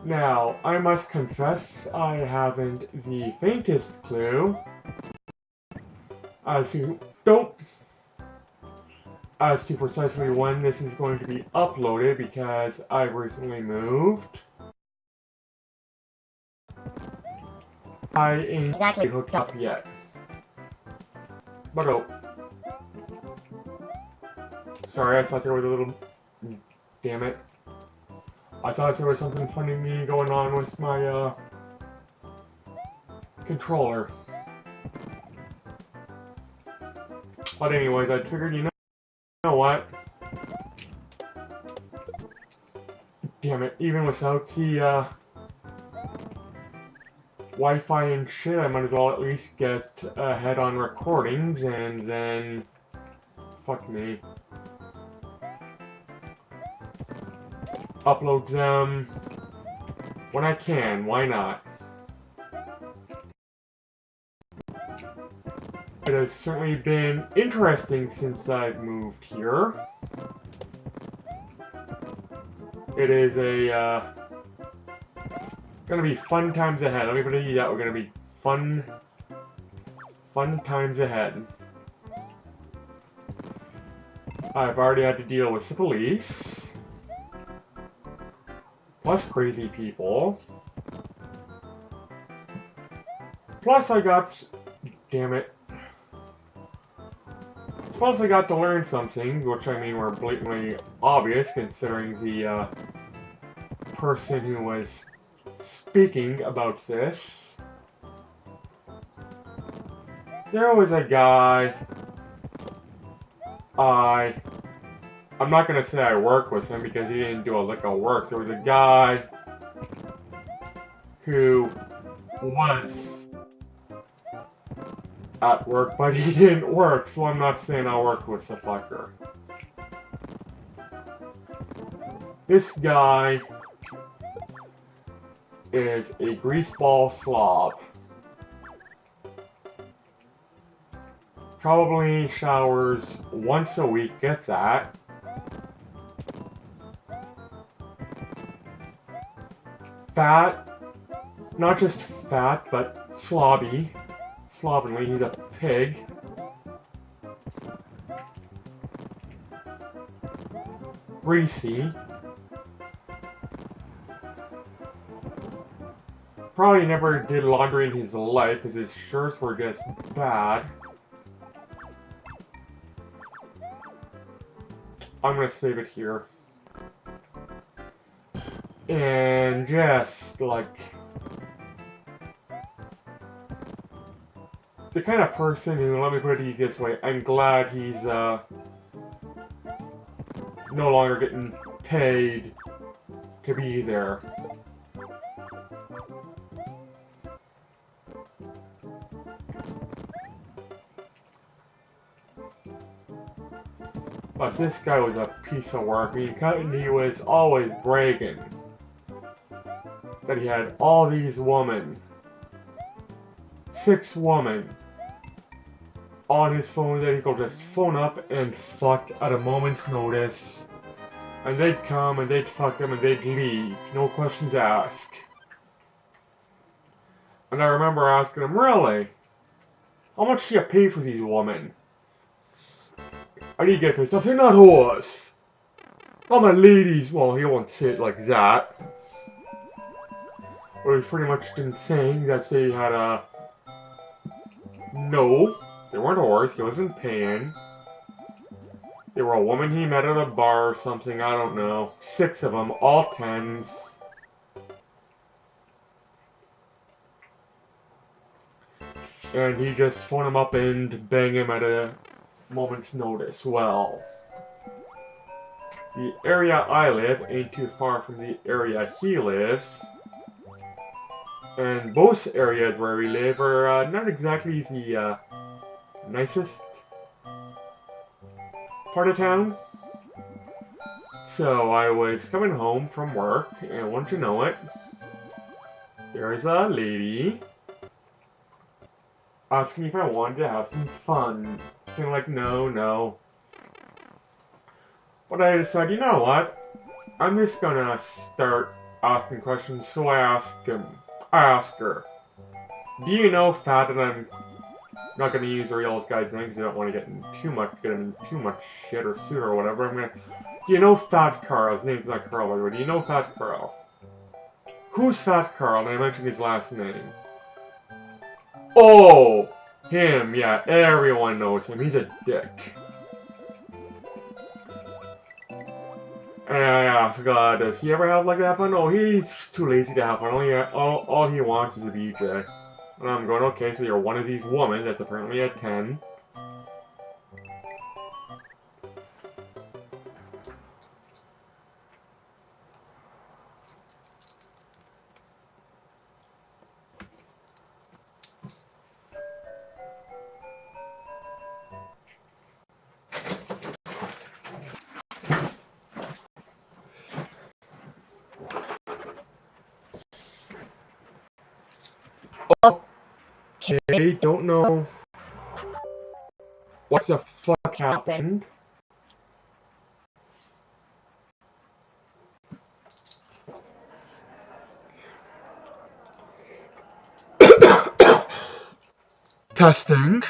Now, I must confess I haven't the faintest clue as to don't as to precisely when this is going to be uploaded because I recently moved. I ain't exactly hooked up yet. But oh. Sorry, I thought there was a little... Damn it. I thought there was something funny going on with my, controller. But anyways, I figured, you know what? Damn it, even without the, Wi-Fi and shit, I might as well at least get ahead on recordings, and then... Fuck me. Upload them when I can, why not? It has certainly been interesting since I've moved here. It is gonna be fun times ahead. Let me put it that we're gonna be fun times ahead. I've already had to deal with the police, plus crazy people, plus I got, damn it, plus I got to learn some things, which I mean were blatantly obvious considering the person who was speaking about this. There was a guy, I'm not gonna say I work with him because he didn't do a lick of work. There was a guy who was at work, but he didn't work, so I'm not saying I worked with the fucker. This guy is a greaseball slob. Probably showers once a week, get that. Fat, not just fat, but slobby. Slovenly, he's a pig. Greasy. Probably never did laundry in his life because his shirts were just bad. I'm gonna save it here. And just like the kind of person who, let me put it this way, I'm glad he's no longer getting paid to be there. But this guy was a piece of work. I mean, he was always bragging that he had all these women, 6 women, on his phone that he could just phone up and fuck at a moment's notice. And they'd come and they'd fuck him and they'd leave. No questions asked. And I remember asking him, really? How much do you pay for these women? How do you get this? I said, not whores. I'm a ladies. Well, he won't say it like that. But he's pretty much been saying that they had a... No, they weren't whores. He wasn't paying. They were a woman he met at a bar or something. I don't know. 6 of them, all 10s. And he just phoned him up and bang him at a moment's notice. Well, the area I live ain't too far from the area he lives. And both areas where we live are not exactly the nicest part of town. So I was coming home from work, and wouldn't you know it, there's a lady asking if I wanted to have some fun. Kind of like, no. But I decided, you know what? I'm just gonna start asking questions, so I ask her, do you know Fat? And I'm not gonna use the real guy's name because I don't want to get him in too much shit or suit or whatever. Do you know Fat Carl? His name's not Carl, by the way. Do you know Fat Carl? Who's Fat Carl? And I mentioned his last name. Oh, him. Yeah, everyone knows him. He's a dick. And I asked God, does he ever have like that fun? No, he's too lazy to have fun. All he wants is a BJ. And I'm going, okay, so you're one of these women that's apparently a 10. Okay, don't know what the fuck happened. Testing.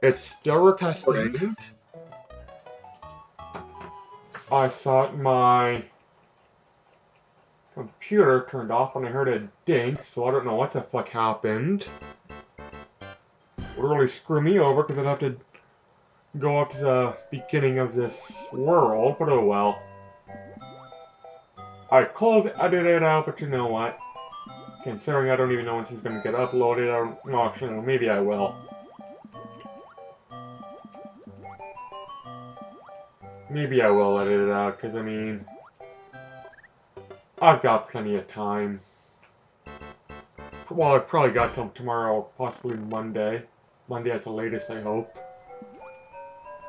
It's still testing. I thought my computer turned off when I heard a ding, so I don't know what the fuck happened. It would really screw me over because I'd have to go up to the beginning of this world, but oh well. I could edit it out, but you know what? Considering I don't even know when this is going to get uploaded, well, actually, maybe I will. Maybe I will edit it out, because I mean, I've got plenty of time. Well, I've probably got till tomorrow, possibly Monday. Monday at the latest, I hope.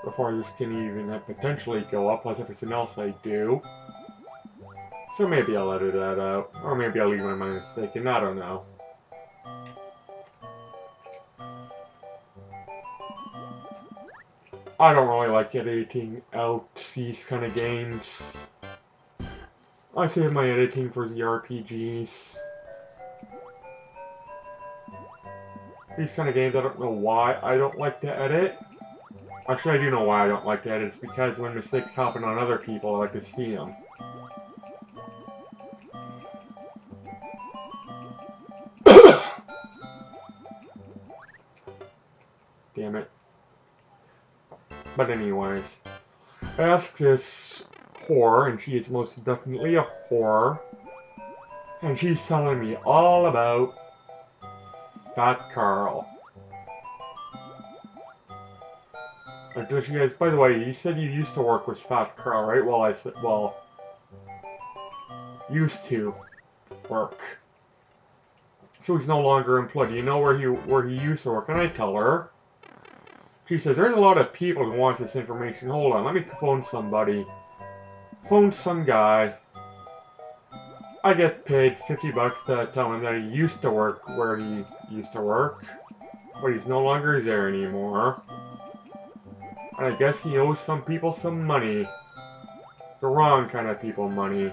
Before this can even potentially go up, plus everything else I do. So maybe I'll edit that out. Or maybe I'll leave my mind mistaken, I don't know. I don't really like editing out these kind of games. I save my editing for the RPGs. These kind of games, I don't know why I don't like to edit. Actually, I do know why I don't like to edit. It's because when mistakes happen on other people, I like to see them. Damn it. But anyways, I asked this whore, and she is most definitely a whore. And she's telling me all about Fat Carl. And she goes, by the way, you said you used to work with Fat Carl, right? Well, I said, well, used to work. So he's no longer employed. Do you know where he used to work? And I tell her. She says, there's a lot of people who want this information. Hold on, let me phone somebody. Phone some guy. I get paid 50 bucks to tell him that he used to work where he used to work. But he's no longer there anymore. And I guess he owes some people some money. The wrong kind of people money.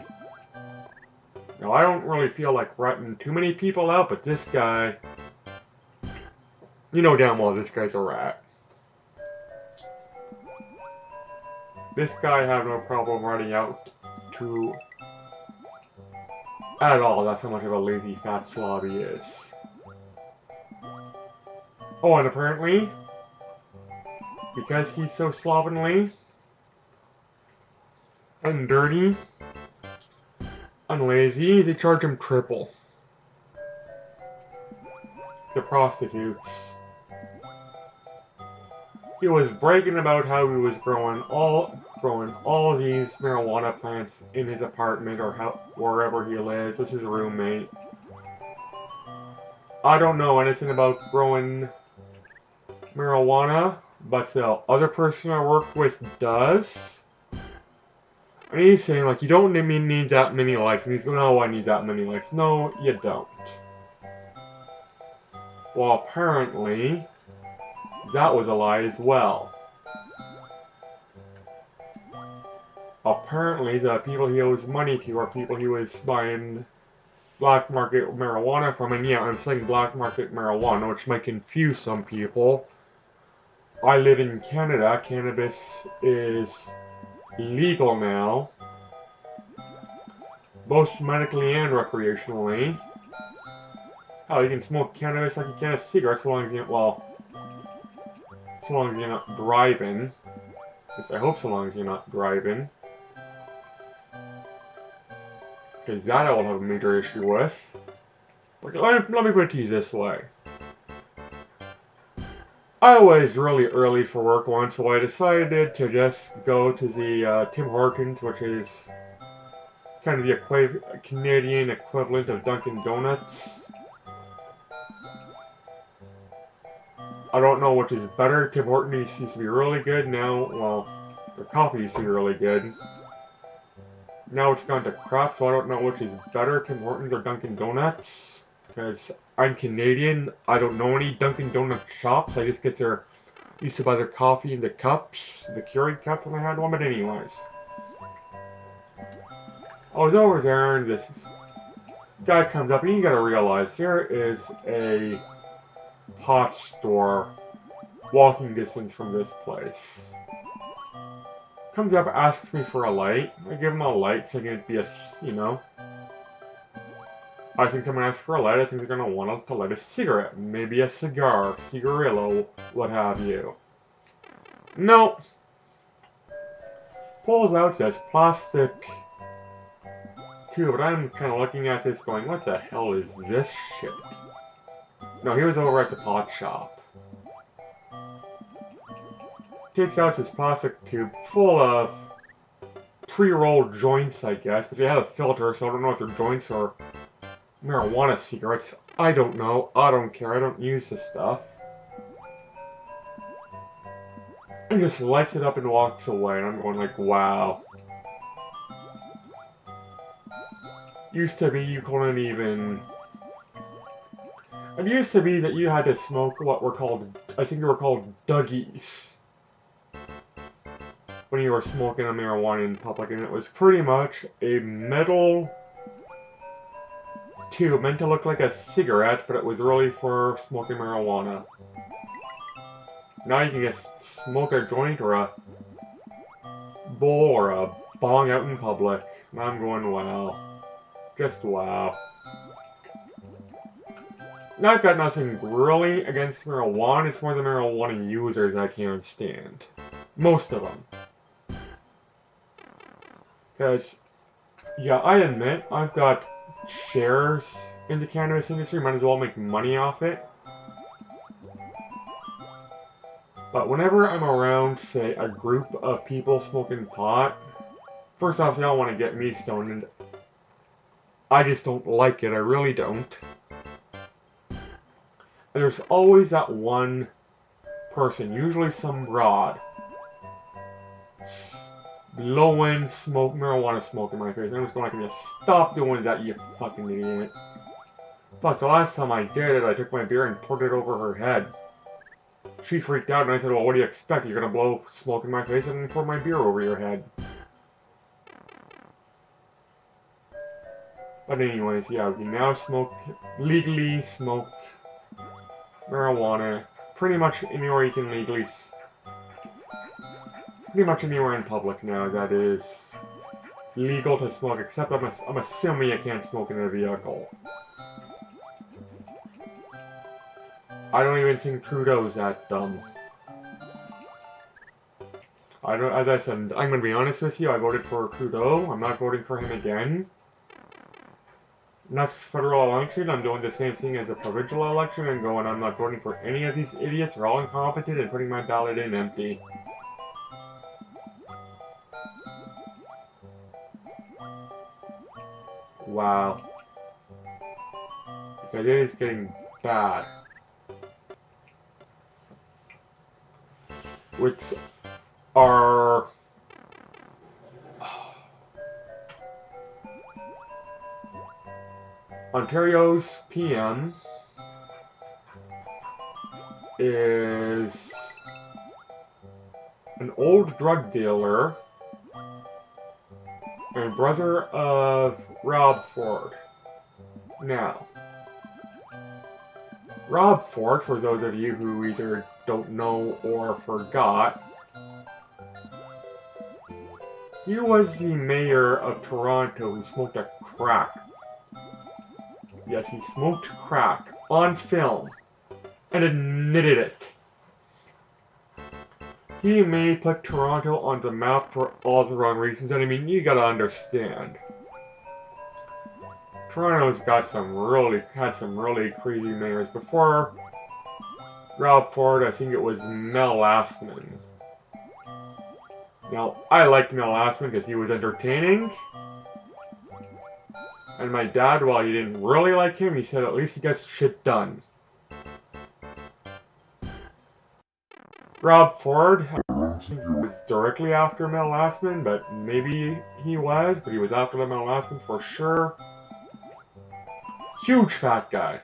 Now, I don't really feel like ratting too many people out, but this guy... You know damn well this guy's a rat. This guy I have no problem ratting out to... At all, that's how much of a lazy fat slob he is. Oh, and apparently... Because he's so slovenly... and dirty... and lazy, they charge him triple. The prostitutes. He was bragging about how he was growing all these marijuana plants in his apartment or wherever he lives with his roommate. I don't know anything about growing marijuana, but the other person I work with does. And he's saying, like, you don't need that many likes. And he's going, oh, I need that many likes. No, you don't. Well, apparently, that was a lie as well. apparently the people he owes money to are people he was buying black market marijuana from, and yeah, I'm saying black market marijuana, which might confuse some people. I live in Canada. Cannabis is legal now, both medically and recreationally. Hell, you can smoke cannabis like you can a cigarette, so long as you, well, so long as you're not driving. At least I hope so long as you're not driving. Because that I will have a major issue with. Like, let me put it to you this way. I was really early for work once, so I decided to just go to the Tim Hortons, which is kind of the Canadian equivalent of Dunkin' Donuts. I don't know which is better. Tim Hortons used to be really good. Now, well, their coffee used to be really good. Now it's gone to crap, so I don't know which is better, Tim Hortons or Dunkin' Donuts. Because I'm Canadian, I don't know any Dunkin' Donuts shops. I just used to buy their coffee in the cups, the Keurig cups when I had one. But anyways, I was over there, and this guy comes up, and you gotta realize there is a pot store walking distance from this place. Comes up, asks me for a light. I give him a light, thinking it'd be I think someone asks for a light. I think they're gonna want to light a cigarette, maybe a cigar, cigarillo, what have you. No. Pulls out this plastic tube, but I'm kind of looking at this going, what the hell is this shit? No, he was over at the pot shop. Takes out this plastic tube full of pre-rolled joints, I guess, but they had a filter, so I don't know if they're joints or marijuana cigarettes. I don't know. I don't care. I don't use this stuff. And just lights it up and walks away, and I'm going like, wow. Used to be you couldn't even... It used to be that you had to smoke what were called, I think they were called Dougies, when you were smoking a marijuana in public, and it was pretty much a metal tube meant to look like a cigarette, but it was really for smoking marijuana. Now you can just smoke a joint or a bowl or a bong out in public, and I'm going, wow. Just wow. Now I've got nothing really against marijuana, it's more the marijuana users I can't stand. Most of them. Because, yeah, I admit, I've got shares in the cannabis industry, might as well make money off it. But whenever I'm around, say, a group of people smoking pot, first off, they all want to get me stoned, and I just don't like it, I really don't. And there's always that one person, usually some broad, low-end marijuana smoke in my face. And I'm just going like, stop doing that, you fucking idiot. Fuck, the last time I did it, I took my beer and poured it over her head. She freaked out, and I said, well, what do you expect? You're gonna blow smoke in my face and then pour my beer over your head. But anyways, yeah, we can now legally smoke marijuana pretty much anywhere you can legally... Pretty much anywhere in public now that is legal to smoke, except I'm assuming you can't smoke in a vehicle. I don't even think Trudeau's that dumb. As I said, I'm gonna be honest with you, I voted for Trudeau. I'm not voting for him again. Next federal election, I'm doing the same thing as a provincial election and going, I'm not voting for any of these idiots. They're all incompetent, and putting my ballot in empty. Wow. Because it is getting bad. Which are... Ontario's PM is an old drug dealer and brother of Rob Ford. Now, Rob Ford, for those of you who either don't know or forgot, he was the mayor of Toronto who smoked a crack. Yes, he smoked crack on film and admitted it. He may put Toronto on the map for all the wrong reasons, and I mean, you gotta understand. Toronto's had some really crazy mayors. Before Rob Ford, I think it was Mel Lastman. Now, I liked Mel Lastman because he was entertaining. And my dad, while he didn't really like him, he said at least he gets shit done. Rob Ford was directly after Mel Lastman, but maybe he was, but he was after the Mel Lastman for sure. Huge fat guy.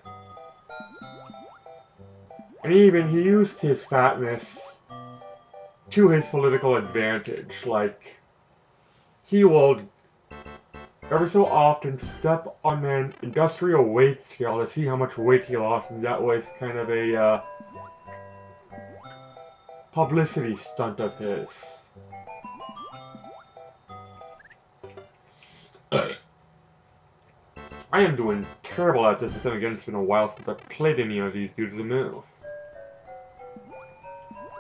And he used his fatness to his political advantage. Like, he will every so often step on an industrial weight scale to see how much weight he lost, and that was kind of a publicity stunt of his. I am doing terrible at this, but then again, it's been a while since I played any of these due to the move.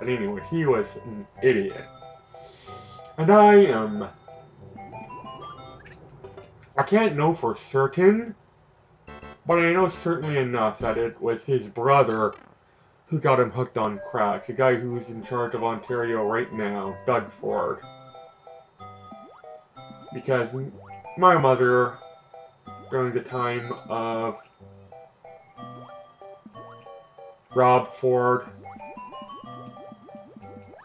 But anyways, he was an idiot. And I can't know for certain, but I know certainly enough that it was his brother who got him hooked on cracks. The guy who's in charge of Ontario right now, Doug Ford. Because my mother, during the time of Rob Ford,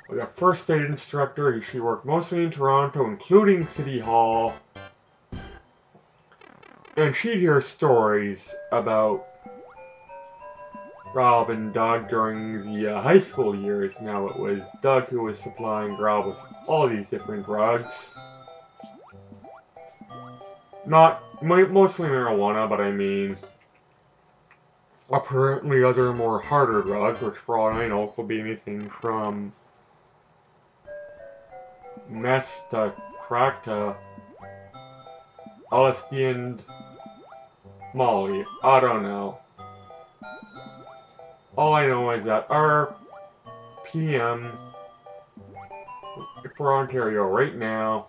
was a first aid instructor. She worked mostly in Toronto, including City Hall. And she'd hear stories about Rob and Doug during the high school years. Now it was Doug who was supplying Rob with all these different drugs. Mostly marijuana, but I mean, apparently other more harder drugs, which for all I know could be anything from meth to crack to LSD and Molly. I don't know. All I know is that our PM for Ontario right now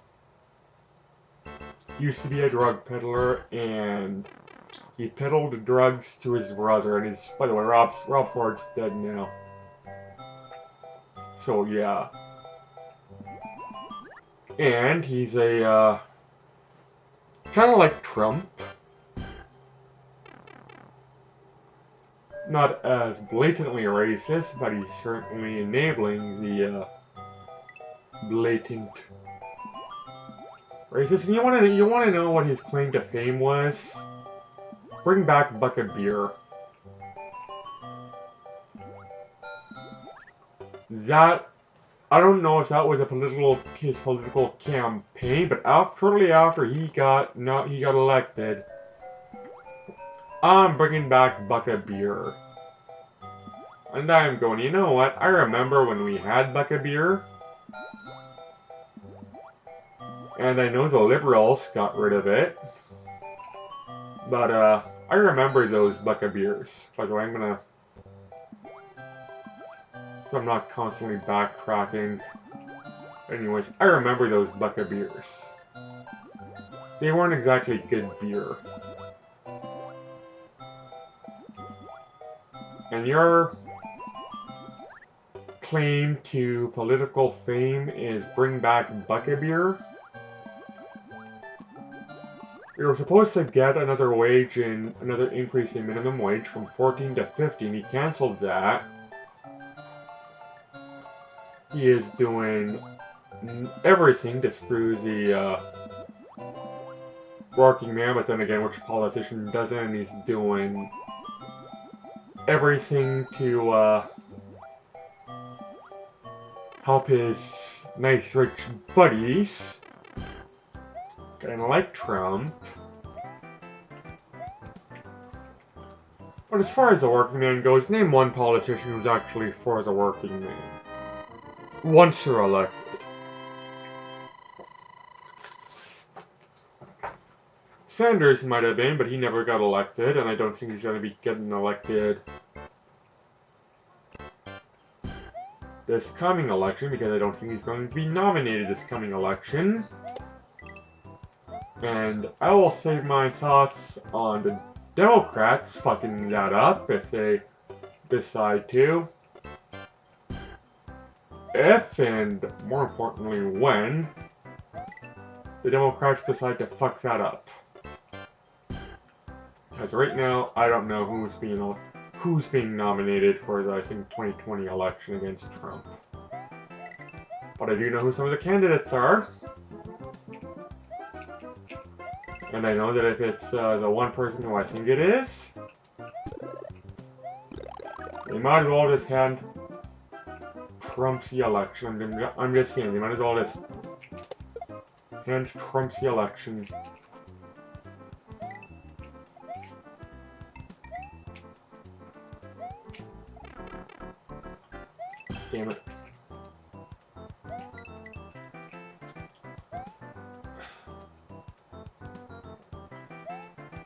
used to be a drug peddler, and he peddled drugs to his brother, and by the way, Rob Ford's dead now. So yeah. And he's a, kind of like Trump. Not as blatantly racist, but he's certainly enabling the, blatant racist. And you wanna know what his claim to fame was? Bring back Bucket Beer. That, I don't know if that was his political campaign, but shortly after he got elected, I'm bringing back Bucket Beer. And I'm going, you know what? I remember when we had Bucket Beer. And I know the Liberals got rid of it. But, I remember those Bucket Beers. By the way, so I'm not constantly backtracking. Anyways, I remember those Bucket Beers. They weren't exactly good beer. And your claim to political fame is bring back Bucket Beer? We were supposed to get another increase in minimum wage from 14 to 15. He canceled that. He is doing everything to screw the working man, but then again, which politician doesn't? And he's doing everything to help his nice rich buddies. and like Trump. But as far as the working man goes, name one politician who's actually for the working man. Once they're elected. Sanders might have been, but he never got elected, and I don't think he's going to be getting elected this coming election, because I don't think he's going to be nominated this coming election. And I will save my thoughts on the Democrats fucking that up if they decide to. If, and more importantly when, the Democrats decide to fuck that up. As right now, I don't know who's being nominated for the, I think, 2020 election against Trump. But I do know who some of the candidates are. And I know that if it's the one person who I think it is, they might as well just hand Trump's the election. I'm just saying, they might as well just hand Trump's the election. Damn it.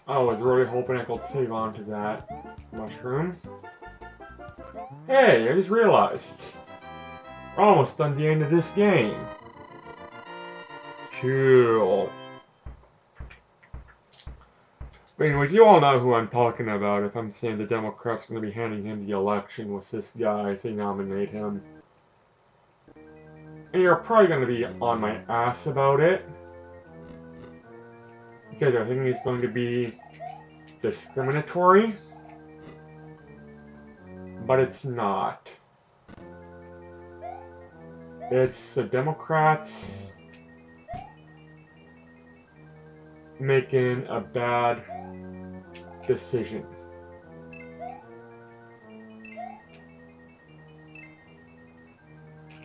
I was really hoping I could save on to that mushroom. Hey, I just realized. We're almost done the end of this game. Cool. But anyways, you all know who I'm talking about if I'm saying the Democrats are going to be handing him the election with this guy if they nominate him. And you're probably going to be on my ass about it. Because I think it's going to be discriminatory. But it's not. It's the Democrats making a bad decision.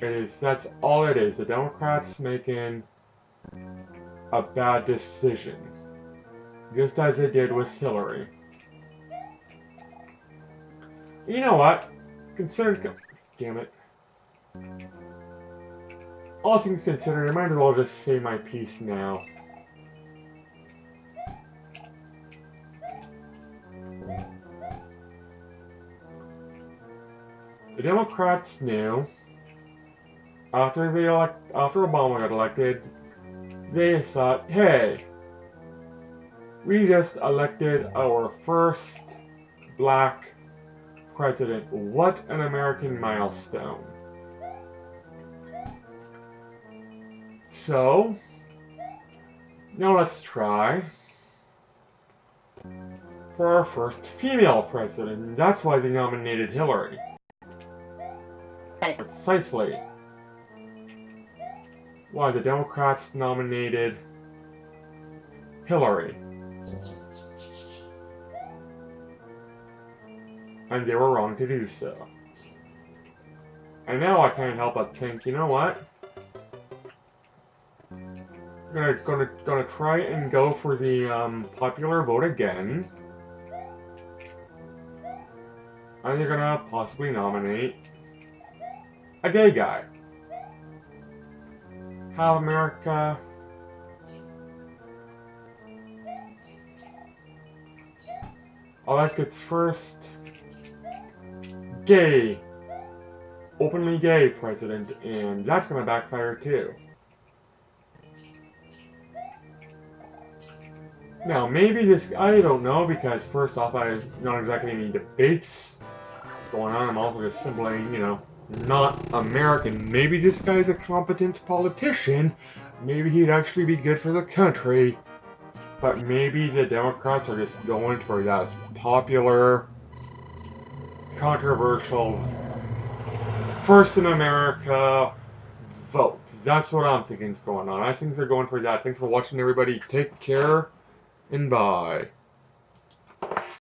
That's all it is. The Democrats making a bad decision. Just as they did with Hillary. You know what? Damn it. All things considered, I might as well just say my piece now. The Democrats knew after Obama got elected, they thought, hey, we just elected our first black president. What an American milestone. So, now let's try for our first female president. That's why they nominated Hillary. Precisely why the Democrats nominated Hillary. And they were wrong to do so. And now I can't help but think, you know what? I'm gonna try and go for the popular vote again. And they're gonna possibly nominate a gay guy. Have America elect its first gay, openly gay president, and that's gonna backfire too. Now, maybe this, I don't know, because first off, I have not exactly any debates going on. I'm also just simply, you know, not American. Maybe this guy's a competent politician. Maybe he'd actually be good for the country. But maybe the Democrats are just going for that popular, controversial, first in America vote. That's what I'm thinking is going on. I think they're going for that. Thanks for watching, everybody. Take care, and bye.